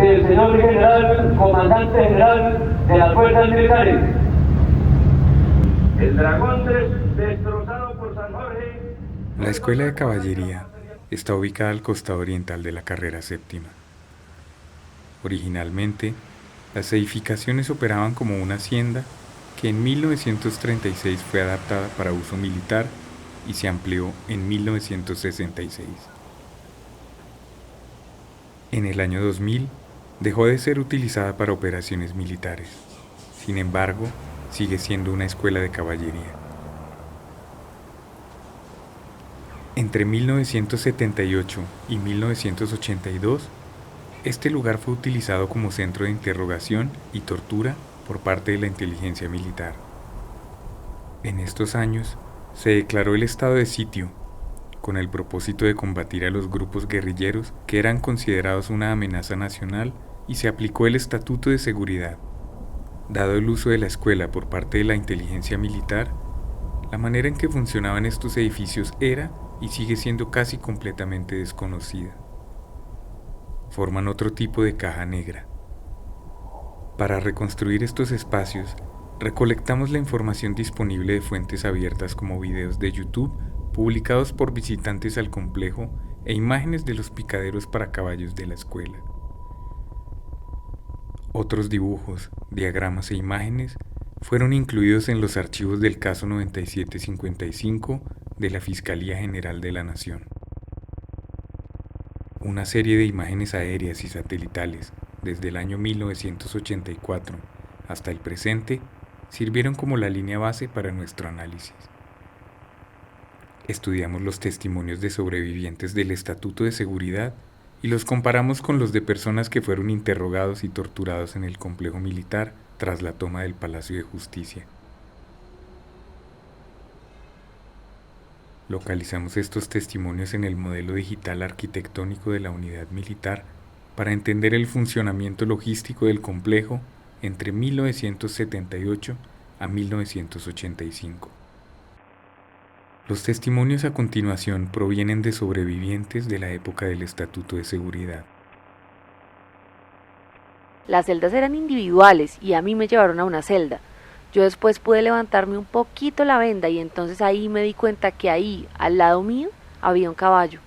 del señor general, comandante general de las fuerzas militares. El dragón destrozado por San Jorge. La Escuela de Caballería está ubicada al costado oriental de la carrera séptima. Originalmente, las edificaciones operaban como una hacienda que en 1936 fue adaptada para uso militar y se amplió en 1966. En el año 2000 dejó de ser utilizada para operaciones militares. Sin embargo, sigue siendo una escuela de caballería. Entre 1978 y 1982, este lugar fue utilizado como centro de interrogación y tortura por parte de la inteligencia militar. En estos años, se declaró el estado de sitio, con el propósito de combatir a los grupos guerrilleros que eran considerados una amenaza nacional, y se aplicó el Estatuto de Seguridad. Dado el uso de la escuela por parte de la inteligencia militar, la manera en que funcionaban estos edificios era y sigue siendo casi completamente desconocida. Forman otro tipo de caja negra. Para reconstruir estos espacios, recolectamos la información disponible de fuentes abiertas como videos de YouTube publicados por visitantes al complejo e imágenes de los picaderos para caballos de la escuela. Otros dibujos, diagramas e imágenes fueron incluidos en los archivos del caso 9755 de la Fiscalía General de la Nación. Una serie de imágenes aéreas y satelitales desde el año 1984 hasta el presente sirvieron como la línea base para nuestro análisis. Estudiamos los testimonios de sobrevivientes del Estatuto de Seguridad y los comparamos con los de personas que fueron interrogados y torturados en el complejo militar tras la toma del Palacio de Justicia. Localizamos estos testimonios en el modelo digital arquitectónico de la unidad militar para entender el funcionamiento logístico del complejo entre 1978 a 1985. Los testimonios a continuación provienen de sobrevivientes de la época del Estatuto de Seguridad. Las celdas eran individuales y a mí me llevaron a una celda. Yo después pude levantarme un poquito la venda y entonces ahí me di cuenta que ahí, al lado mío, había un caballo.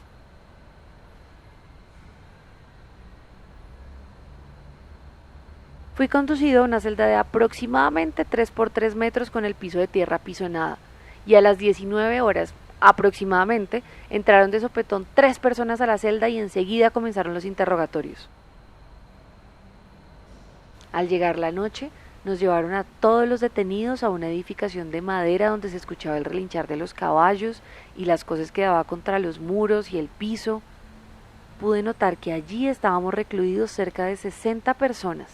Fui conducido a una celda de aproximadamente 3 por 3 metros con el piso de tierra apisonada, y a las 19 horas aproximadamente entraron de sopetón 3 personas a la celda y enseguida comenzaron los interrogatorios. Al llegar la noche, nos llevaron a todos los detenidos a una edificación de madera donde se escuchaba el relinchar de los caballos y las cosas que daba contra los muros y el piso. Pude notar que allí estábamos recluidos cerca de 60 personas.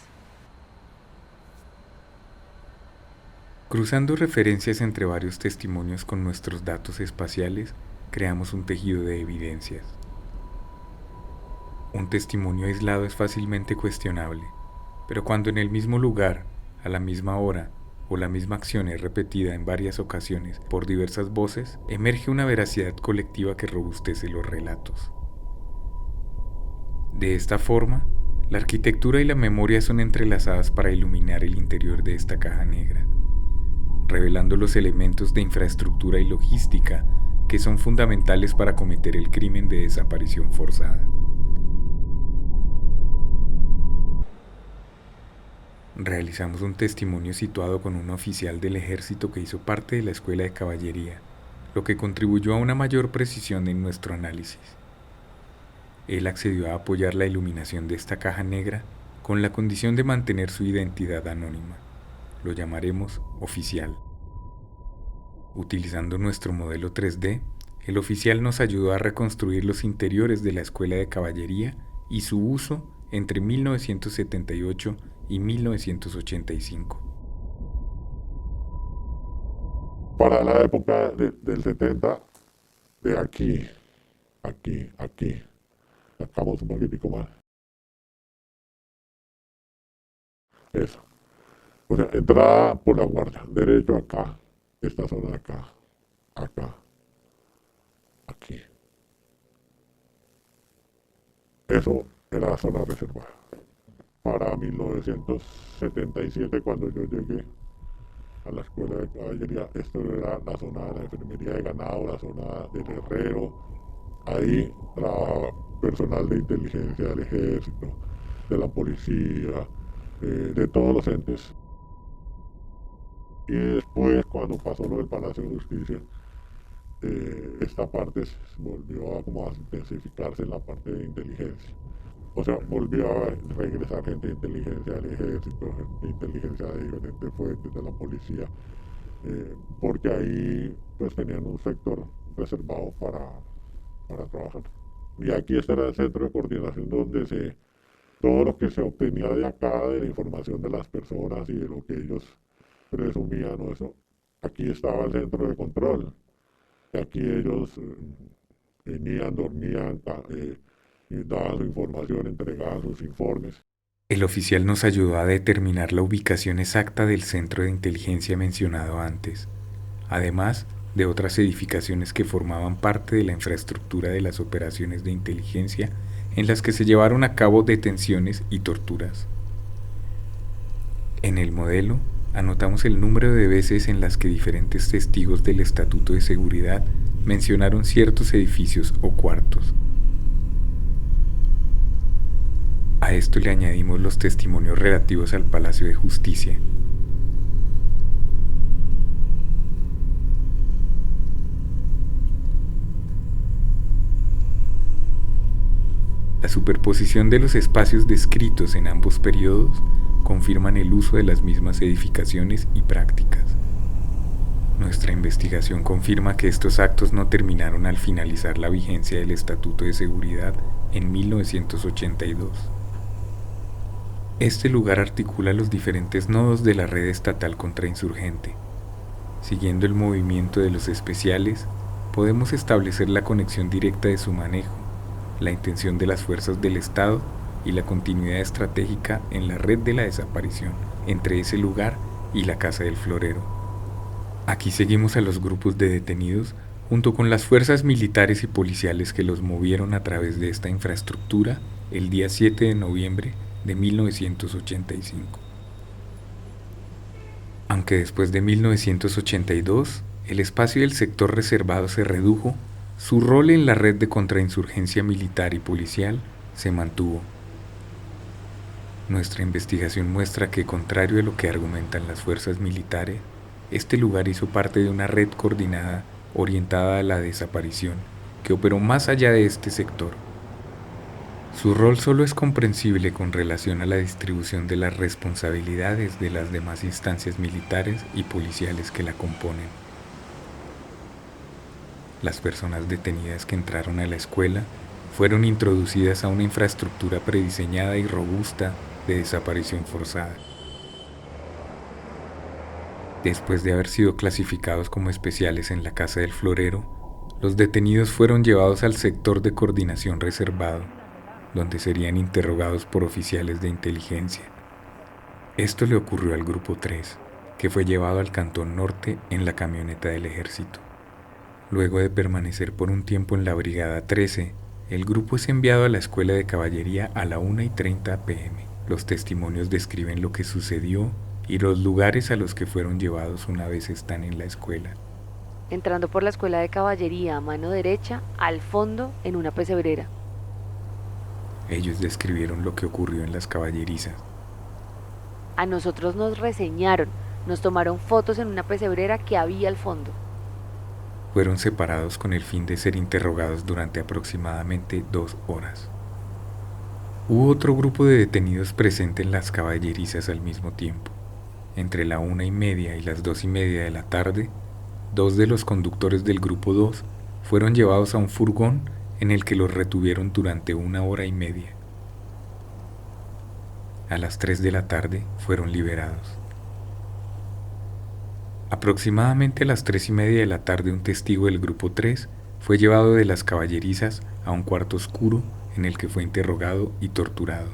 Cruzando referencias entre varios testimonios con nuestros datos espaciales, creamos un tejido de evidencias. Un testimonio aislado es fácilmente cuestionable, pero cuando en el mismo lugar, a la misma hora o la misma acción es repetida en varias ocasiones por diversas voces, emerge una veracidad colectiva que robustece los relatos. De esta forma, la arquitectura y la memoria son entrelazadas para iluminar el interior de esta caja negra, revelando los elementos de infraestructura y logística que son fundamentales para cometer el crimen de desaparición forzada. Realizamos un testimonio situado con un oficial del ejército que hizo parte de la escuela de caballería, lo que contribuyó a una mayor precisión en nuestro análisis. Él accedió a apoyar la iluminación de esta caja negra con la condición de mantener su identidad anónima. Lo llamaremos oficial. Utilizando nuestro modelo 3D, el oficial nos ayudó a reconstruir los interiores de la escuela de caballería y su uso entre 1978 y 1985. Para la época del 70, de aquí, sacamos un poquitico más. Eso. O sea, entrada por la guardia, derecho acá, esta zona de acá, aquí. Eso era la zona reservada. para 1977, cuando yo llegué a la escuela de caballería. Esto era la zona de la enfermería de ganado, la zona del herrero. Ahí trabajaba personal de inteligencia del ejército, de la policía, de todos los entes. Y después, cuando pasó lo del Palacio de Justicia, esta parte volvió a como a intensificarse en la parte de inteligencia. O sea, volvió a regresar gente de inteligencia del ejército, gente de inteligencia de diferentes fuentes, de la policía, porque ahí pues tenían un sector reservado para trabajar. Y aquí este era el centro de coordinación donde todo lo que se obtenía de acá, de la información de las personas y de lo que ellos presumían o eso, aquí estaba el centro de control. Y aquí ellos venían, dormían, y daban su información, entregaban sus informes. El oficial nos ayudó a determinar la ubicación exacta del centro de inteligencia mencionado antes, además de otras edificaciones que formaban parte de la infraestructura de las operaciones de inteligencia en las que se llevaron a cabo detenciones y torturas. En el modelo anotamos el número de veces en las que diferentes testigos del Estatuto de Seguridad mencionaron ciertos edificios o cuartos. A esto le añadimos los testimonios relativos al Palacio de Justicia. La superposición de los espacios descritos en ambos periodos confirman el uso de las mismas edificaciones y prácticas. Nuestra investigación confirma que estos actos no terminaron al finalizar la vigencia del Estatuto de Seguridad en 1982. Este lugar articula los diferentes nodos de la red estatal contrainsurgente. Siguiendo el movimiento de los especiales, podemos establecer la conexión directa de su manejo, la intención de las fuerzas del Estado y la continuidad estratégica en la red de la desaparición entre ese lugar y la Casa del Florero. Aquí seguimos a los grupos de detenidos junto con las fuerzas militares y policiales que los movieron a través de esta infraestructura el día 7 de noviembre de 1985. Aunque después de 1982 el espacio del sector reservado se redujo, su rol en la red de contrainsurgencia militar y policial se mantuvo. Nuestra investigación muestra que, contrario a lo que argumentan las fuerzas militares, este lugar hizo parte de una red coordinada orientada a la desaparición, que operó más allá de este sector. Su rol solo es comprensible con relación a la distribución de las responsabilidades de las demás instancias militares y policiales que la componen. Las personas detenidas que entraron a la escuela fueron introducidas a una infraestructura prediseñada y robusta de desaparición forzada. Después de haber sido clasificados como especiales en la Casa del Florero, los detenidos fueron llevados al sector de coordinación reservado, donde serían interrogados por oficiales de inteligencia. Esto le ocurrió al Grupo 3, que fue llevado al Cantón Norte en la camioneta del ejército. Luego de permanecer por un tiempo en la Brigada 13, el grupo es enviado a la Escuela de Caballería a la 1:30 p.m. Los testimonios describen lo que sucedió y los lugares a los que fueron llevados una vez están en la escuela. Entrando por la Escuela de Caballería a mano derecha, al fondo, en una pesebrera. Ellos describieron lo que ocurrió en las caballerizas. A nosotros nos reseñaron, nos tomaron fotos en una pesebrera que había al fondo. Fueron separados con el fin de ser interrogados durante aproximadamente 2 horas. Hubo otro grupo de detenidos presente en las caballerizas al mismo tiempo. Entre la 1:30 y las 2:30 de la tarde, 2 de los conductores del grupo 2 fueron llevados a un furgón en el que los retuvieron durante 1 hora y media. A las 3 de la tarde fueron liberados. Aproximadamente a las 3:30 de la tarde, un testigo del grupo 3 fue llevado de las caballerizas a un cuarto oscuro en el que fue interrogado y torturado.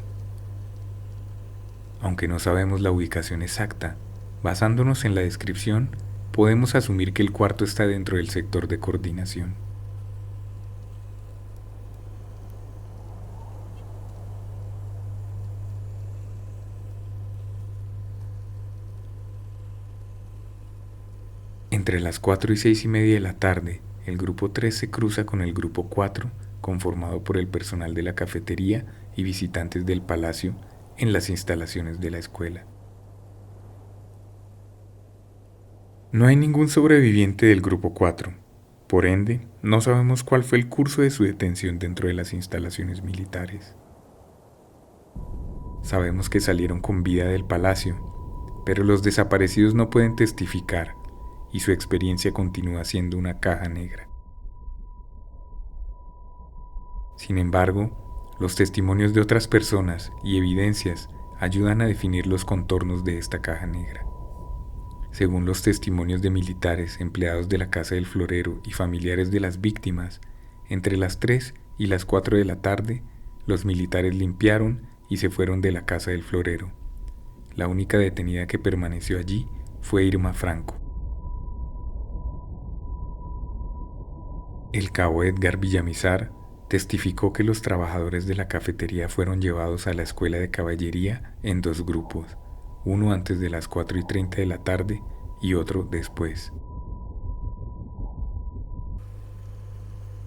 Aunque no sabemos la ubicación exacta, basándonos en la descripción, podemos asumir que el cuarto está dentro del sector de coordinación. Entre las 4 y 6:30 de la tarde, el grupo 3 se cruza con el grupo 4, conformado por el personal de la cafetería y visitantes del palacio en las instalaciones de la escuela. No hay ningún sobreviviente del grupo 4, por ende, no sabemos cuál fue el curso de su detención dentro de las instalaciones militares. Sabemos que salieron con vida del palacio, pero los desaparecidos no pueden testificar y su experiencia continúa siendo una caja negra. Sin embargo, los testimonios de otras personas y evidencias ayudan a definir los contornos de esta caja negra. Según los testimonios de militares, empleados de la Casa del Florero y familiares de las víctimas, entre las 3 y las 4 de la tarde, los militares limpiaron y se fueron de la Casa del Florero. La única detenida que permaneció allí fue Irma Franco. El cabo Edgar Villamizar testificó que los trabajadores de la cafetería fueron llevados a la escuela de caballería en 2 grupos, uno antes de las 4:30 de la tarde y otro después.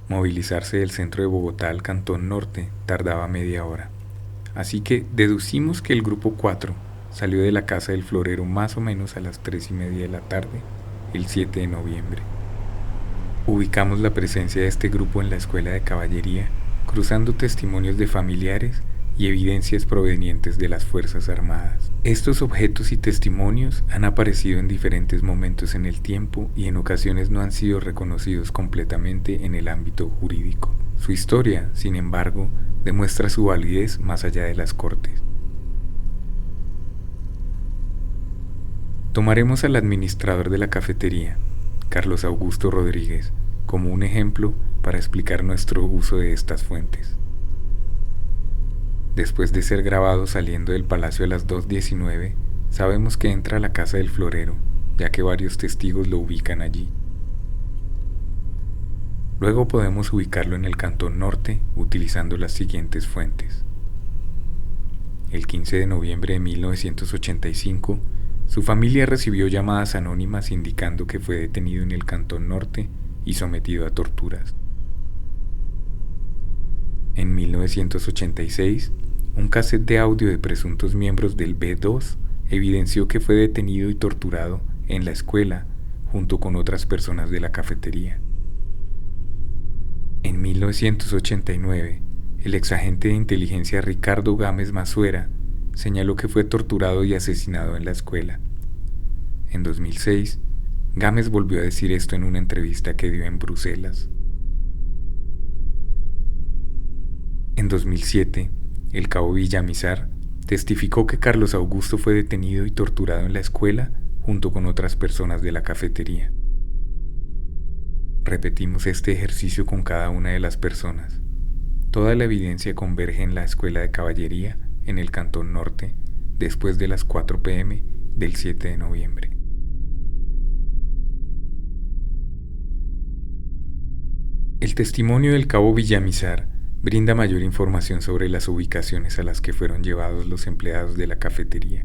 Movilizarse del centro de Bogotá al Cantón Norte tardaba media hora, así que deducimos que el grupo 4 salió de la Casa del Florero más o menos a las 3:30 de la tarde, el 7 de noviembre. Ubicamos la presencia de este grupo en la escuela de caballería, cruzando testimonios de familiares y evidencias provenientes de las Fuerzas Armadas. Estos objetos y testimonios han aparecido en diferentes momentos en el tiempo y en ocasiones no han sido reconocidos completamente en el ámbito jurídico. Su historia, sin embargo, demuestra su validez más allá de las cortes. Tomaremos al administrador de la cafetería, Carlos Augusto Rodríguez, como un ejemplo para explicar nuestro uso de estas fuentes. Después de ser grabado saliendo del palacio a las 2:19, sabemos que entra a la Casa del Florero, ya que varios testigos lo ubican allí. Luego podemos ubicarlo en el Cantón Norte utilizando las siguientes fuentes. El 15 de noviembre de 1985, su familia recibió llamadas anónimas indicando que fue detenido en el Cantón Norte y sometido a torturas. En 1986, un cassette de audio de presuntos miembros del B2 evidenció que fue detenido y torturado en la escuela junto con otras personas de la cafetería. En 1989, el exagente de inteligencia Ricardo Gámez Masuera señaló que fue torturado y asesinado en la escuela. En 2006, Gámez volvió a decir esto en una entrevista que dio en Bruselas. En 2007, el cabo Villamizar testificó que Carlos Augusto fue detenido y torturado en la escuela junto con otras personas de la cafetería. Repetimos este ejercicio con cada una de las personas. Toda la evidencia converge en la escuela de caballería en el Cantón Norte después de las 4 p.m. del 7 de noviembre. El testimonio del cabo Villamizar brinda mayor información sobre las ubicaciones a las que fueron llevados los empleados de la cafetería.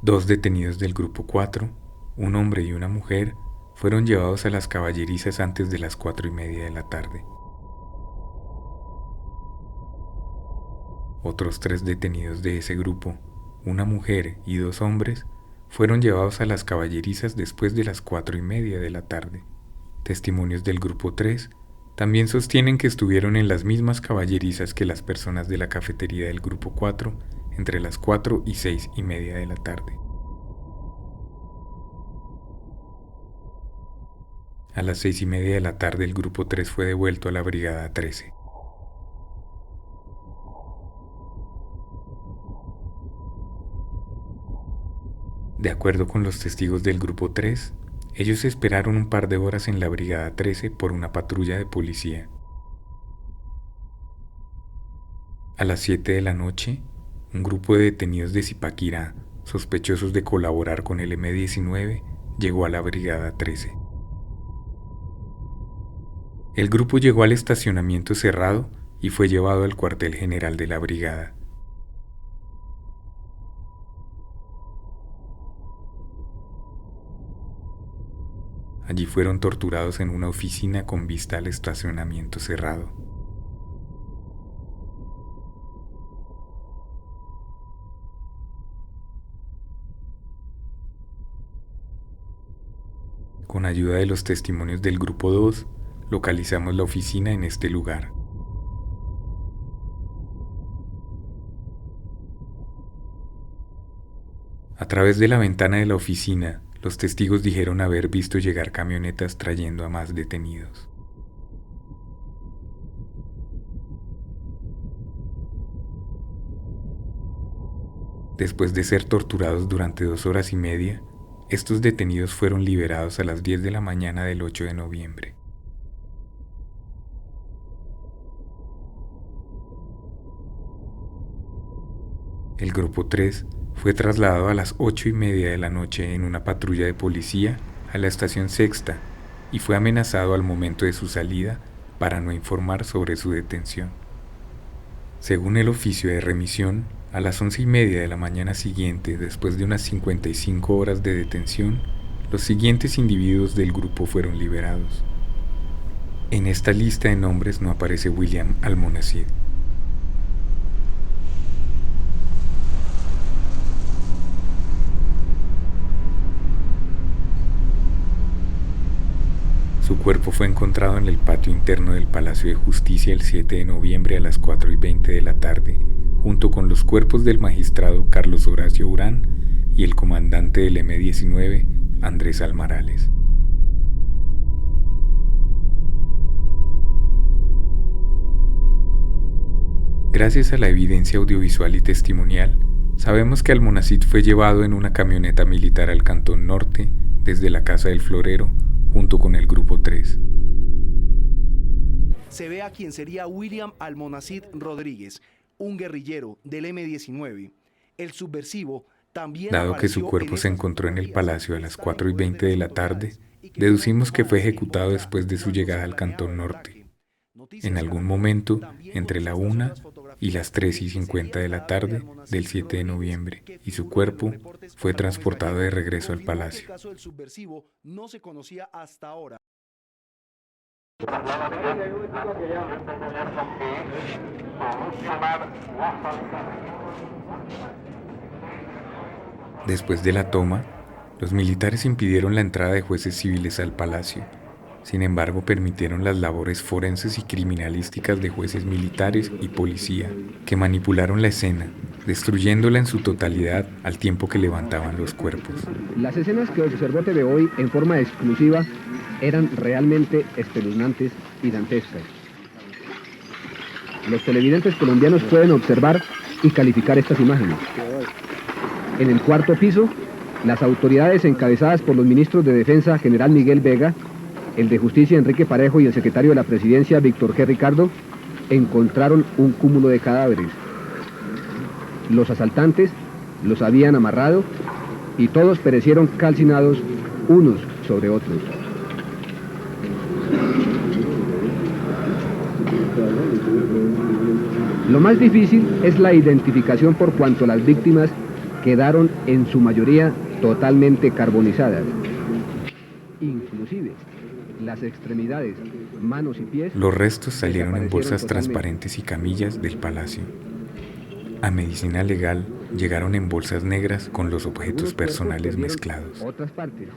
2 detenidos del grupo 4, un hombre y una mujer, fueron llevados a las caballerizas antes de las 4:30 de la tarde. Otros 3 detenidos de ese grupo, una mujer y 2 hombres, fueron llevados a las caballerizas después de las 4:30 de la tarde. Testimonios del grupo 3 también sostienen que estuvieron en las mismas caballerizas que las personas de la cafetería del grupo 4 entre las 4 y 6:30 de la tarde. A las 6:30 de la tarde el grupo 3 fue devuelto a la brigada 13. De acuerdo con los testigos del grupo 3, ellos esperaron un par de horas en la brigada 13 por una patrulla de policía. A las 7 de la noche, un grupo de detenidos de Zipaquirá, sospechosos de colaborar con el M-19, llegó a la brigada 13. El grupo llegó al estacionamiento cerrado y fue llevado al cuartel general de la brigada. Allí fueron torturados en una oficina con vista al estacionamiento cerrado. Con ayuda de los testimonios del Grupo 2, localizamos la oficina en este lugar. A través de la ventana de la oficina, los testigos dijeron haber visto llegar camionetas trayendo a más detenidos. Después de ser torturados durante 2 horas y media, estos detenidos fueron liberados a las 10 de la mañana del 8 de noviembre. El Grupo 3 fue trasladado a las 8:30 de la noche en una patrulla de policía a la estación Sexta y fue amenazado al momento de su salida para no informar sobre su detención. Según el oficio de remisión, a las 11:30 de la mañana siguiente, después de unas 55 horas de detención, los siguientes individuos del grupo fueron liberados. En esta lista de nombres no aparece William Almonacid. Su cuerpo fue encontrado en el patio interno del Palacio de Justicia el 7 de noviembre a las 4:20 de la tarde, junto con los cuerpos del magistrado Carlos Horacio Urán y el comandante del M-19, Andrés Almarales. Gracias a la evidencia audiovisual y testimonial, sabemos que Almonacid fue llevado en una camioneta militar al Cantón Norte desde la Casa del Florero, junto con el Grupo 3. Se ve a quien sería William Almonacid Rodríguez, un guerrillero del M-19. El subversivo también. Dado que su cuerpo se encontró en el palacio a las 4:20 de la tarde, deducimos que fue ejecutado después de su llegada al Cantón Norte, en algún momento entre la 1 y las 3:50 de la tarde del 7 de noviembre, y su cuerpo fue transportado de regreso al palacio. El caso del subversivo no se conocía hasta ahora. Después de la toma, los militares impidieron la entrada de jueces civiles al palacio. Sin embargo, permitieron las labores forenses y criminalísticas de jueces militares y policía, que manipularon la escena, destruyéndola en su totalidad al tiempo que levantaban los cuerpos. Las escenas que observó TV Hoy en forma exclusiva eran realmente espeluznantes y dantescas. Los televidentes colombianos pueden observar y calificar estas imágenes. En el cuarto piso, las autoridades encabezadas por los ministros de Defensa, General Miguel Vega, el de Justicia, Enrique Parejo, y el secretario de la Presidencia, Víctor G. Ricardo, encontraron un cúmulo de cadáveres. Los asaltantes los habían amarrado y todos perecieron calcinados unos sobre otros. Lo más difícil es la identificación por cuanto las víctimas quedaron en su mayoría totalmente carbonizadas. Inclusive, las extremidades, manos y pies... Los restos salieron en bolsas transparentes y camillas del palacio. A medicina legal llegaron en bolsas negras con los objetos personales mezclados. Otras partes.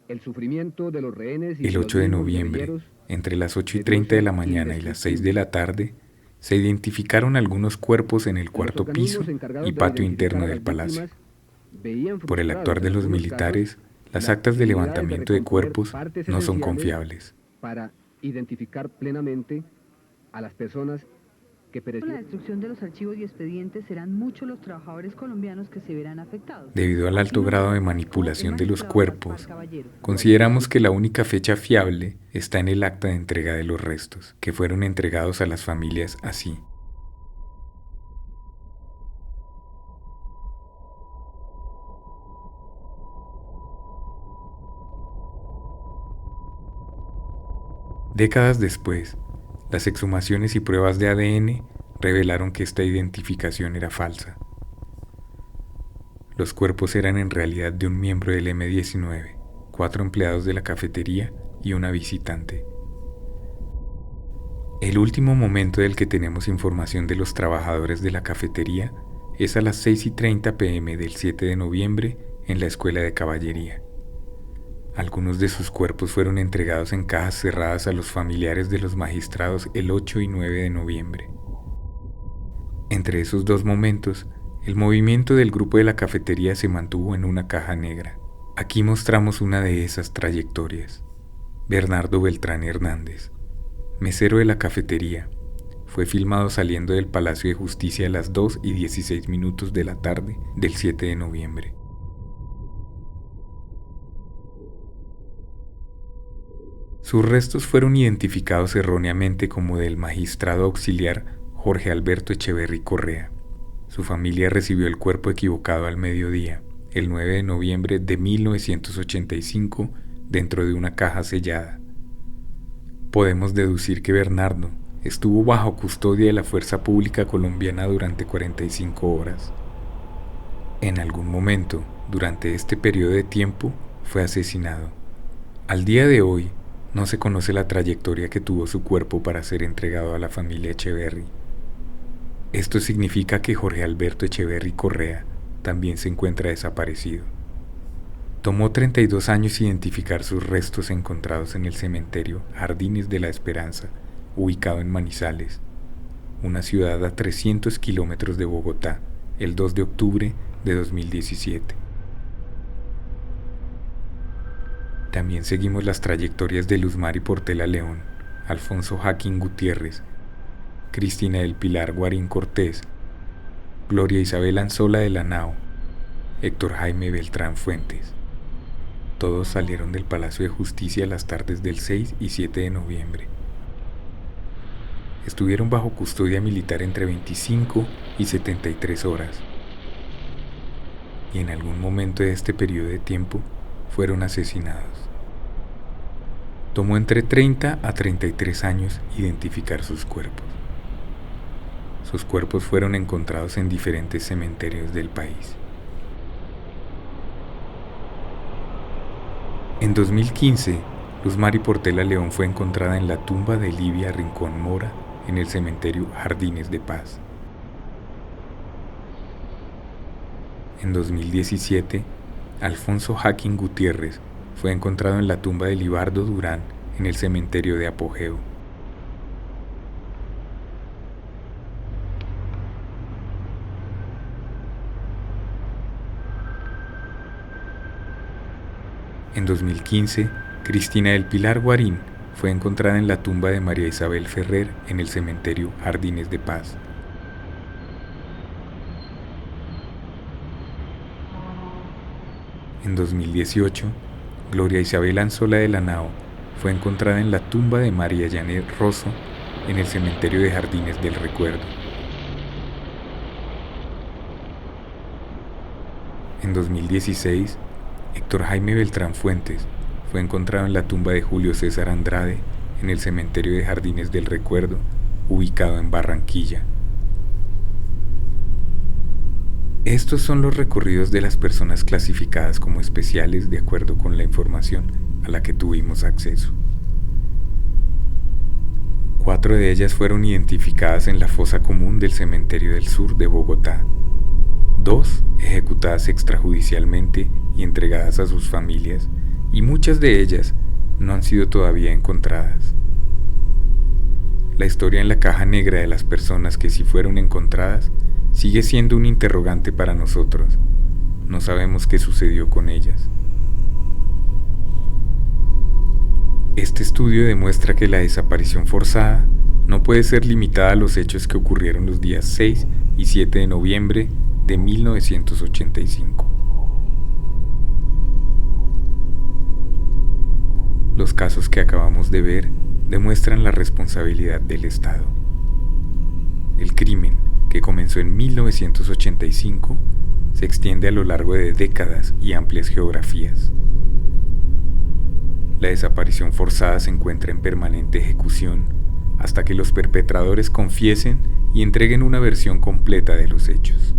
El sufrimiento de los rehenes y El 8 de noviembre, entre las 8:30 de la mañana y las 6 de la tarde, se identificaron algunos cuerpos en el cuarto piso y patio interno del palacio. Por el actuar de los militares, las actas de levantamiento de cuerpos no son confiables. Para identificar plenamente a las personas que Con la destrucción de los archivos y expedientes serán muchos los trabajadores colombianos que se verán afectados. Debido al alto grado de manipulación de los cuerpos, consideramos que la única fecha fiable está en el acta de entrega de los restos, que fueron entregados a las familias así. Décadas después, las exhumaciones y pruebas de ADN revelaron que esta identificación era falsa. Los cuerpos eran en realidad de un miembro del M-19, 4 empleados de la cafetería y una visitante. El último momento del que tenemos información de los trabajadores de la cafetería es a las 6:30 p.m. del 7 de noviembre en la Escuela de Caballería. Algunos de sus cuerpos fueron entregados en cajas cerradas a los familiares de los magistrados el 8 y 9 de noviembre. Entre esos dos momentos, el movimiento del grupo de la cafetería se mantuvo en una caja negra. Aquí mostramos una de esas trayectorias. Bernardo Beltrán Hernández, mesero de la cafetería, fue filmado saliendo del Palacio de Justicia a las 2:16 de la tarde del 7 de noviembre. Sus restos fueron identificados erróneamente como del magistrado auxiliar Jorge Alberto Echeverry Correa. Su familia recibió el cuerpo equivocado al mediodía, el 9 de noviembre de 1985, dentro de una caja sellada. Podemos deducir que Bernardo estuvo bajo custodia de la Fuerza Pública Colombiana durante 45 horas. En algún momento, durante este periodo de tiempo, fue asesinado. Al día de hoy, no se conoce la trayectoria que tuvo su cuerpo para ser entregado a la familia Echeverry. Esto significa que Jorge Alberto Echeverry Correa también se encuentra desaparecido. Tomó 32 años identificar sus restos encontrados en el cementerio Jardines de la Esperanza, ubicado en Manizales, una ciudad a 300 kilómetros de Bogotá, el 2 de octubre de 2017. También seguimos las trayectorias de Luzmari Portela León, Alfonso Jaquín Gutiérrez, Cristina del Pilar Guarín Cortés, Gloria Isabel Anzola de la Nao, Héctor Jaime Beltrán Fuentes. Todos salieron del Palacio de Justicia las tardes del 6 y 7 de noviembre. Estuvieron bajo custodia militar entre 25 y 73 horas. Y en algún momento de este periodo de tiempo fueron asesinados. Tomó entre 30 a 33 años identificar sus cuerpos. Sus cuerpos fueron encontrados en diferentes cementerios del país. En 2015, Luzmari Portela León fue encontrada en la tumba de Livia Rincón Mora en el cementerio Jardines de Paz. En 2017, Alfonso Jaquín Gutiérrez fue encontrado en la tumba de Libardo Durán en el cementerio de Apogeo. En 2015, Cristina del Pilar Guarín fue encontrada en la tumba de María Isabel Ferrer en el cementerio Jardines de Paz. En 2018, Gloria Isabel Anzola de la Nao fue encontrada en la tumba de María Janet Rosso en el cementerio de Jardines del Recuerdo. En 2016, Héctor Jaime Beltrán Fuentes fue encontrado en la tumba de Julio César Andrade en el cementerio de Jardines del Recuerdo, ubicado en Barranquilla. Estos son los recorridos de las personas clasificadas como especiales de acuerdo con la información a la que tuvimos acceso. 4 de ellas fueron identificadas en la fosa común del Cementerio del Sur de Bogotá. 2 ejecutadas extrajudicialmente y entregadas a sus familias, y muchas de ellas no han sido todavía encontradas. La historia en la caja negra de las personas que sí fueron encontradas sigue siendo un interrogante para nosotros. No sabemos qué sucedió con ellas. Este estudio demuestra que la desaparición forzada no puede ser limitada a los hechos que ocurrieron los días 6 y 7 de noviembre de 1985. Los casos que acabamos de ver demuestran la responsabilidad del Estado. El crimen, que comenzó en 1985, se extiende a lo largo de décadas y amplias geografías. La desaparición forzada se encuentra en permanente ejecución hasta que los perpetradores confiesen y entreguen una versión completa de los hechos.